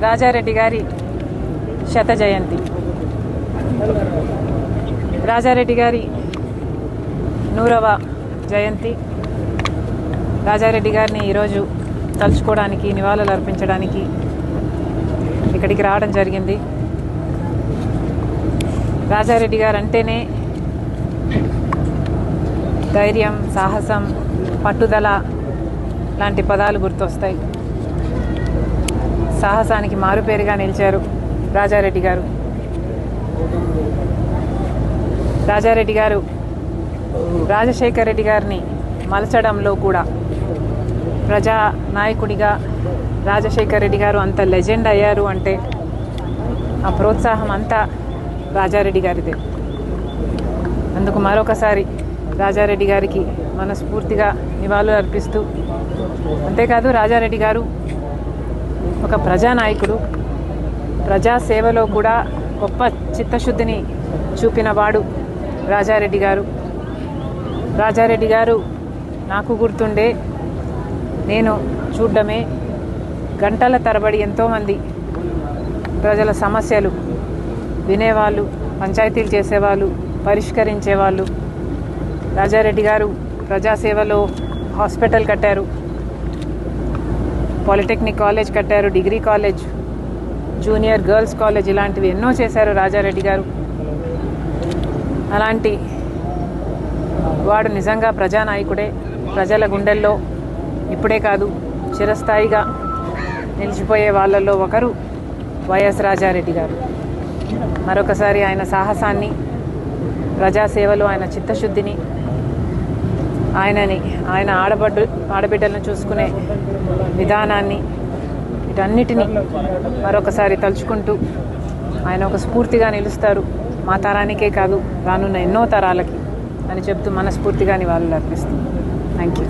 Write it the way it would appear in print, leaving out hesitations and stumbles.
రాజారెడ్డి గారి శత జయంతి. రాజారెడ్డి గారి 100వ జయంతి. రాజారెడ్డి గారిని ఈరోజు తలుచుకోవడానికి, నివాళులు అర్పించడానికి ఇక్కడికి రావడం జరిగింది. రాజారెడ్డి గారు అంటేనే ధైర్యం, సాహసం, పట్టుదల లాంటి పదాలు గుర్తొస్తాయి. సాహసానికి మారుపేరుగా నిలిచారు రాజారెడ్డి గారు. రాజారెడ్డి గారు రాజశేఖర రెడ్డి గారిని మలచడంలో కూడా ప్రజా నాయకుడిగా రాజశేఖర రెడ్డి గారు అంత లెజెండ్ అయ్యారు అంటే ఆ ప్రోత్సాహం అంతా రాజారెడ్డి గారిదే. అందుకు మరొకసారి రాజారెడ్డి గారికి మనస్ఫూర్తిగా నివాళులు అర్పిస్తూ, అంతేకాదు రాజారెడ్డి గారు ఒక ప్రజానాయకుడు, ప్రజాసేవలో కూడా గొప్ప చిత్తశుద్ధిని చూపిన వాడు రాజారెడ్డి గారు. రాజారెడ్డి గారు నాకు గుర్తుండే, నేను చూడడమే, గంటల తరబడి ఎంతోమంది ప్రజల సమస్యలు వినేవాళ్ళు, పంచాయతీలు చేసేవాళ్ళు, పరిష్కరించేవాళ్ళు. రాజారెడ్డి గారు ప్రజాసేవలో హాస్పిటల్ కట్టారు, పాలిటెక్నిక్ కాలేజ్ కట్టారు, degree college, junior girls college, ఇలాంటివి ఎన్నో చేశారు రాజారెడ్డి గారు. అలాంటి వాడు నిజంగా ప్రజానాయకుడే. ప్రజల గుండెల్లో ఇప్పుడే కాదు, చిరస్థాయిగా నిలిచిపోయే వాళ్ళల్లో ఒకరు వైఎస్ రాజారెడ్డి గారు. మరొకసారి ఆయన సాహసాన్ని, ప్రజాసేవలో ఆయన చిత్తశుద్ధిని, ఆయన ఆడబిడ్డలను చూసుకునే విధానాన్ని, వీటన్నిటినీ మరొకసారి తలుచుకుంటూ ఆయన ఒక స్ఫూర్తిగా నిలుస్తారు. మా తరానికే కాదు, రానున్న ఎన్నో తరాలకి అని చెప్తూ మనస్ఫూర్తిగా నివాళులు అర్పిస్తాం. Thank you.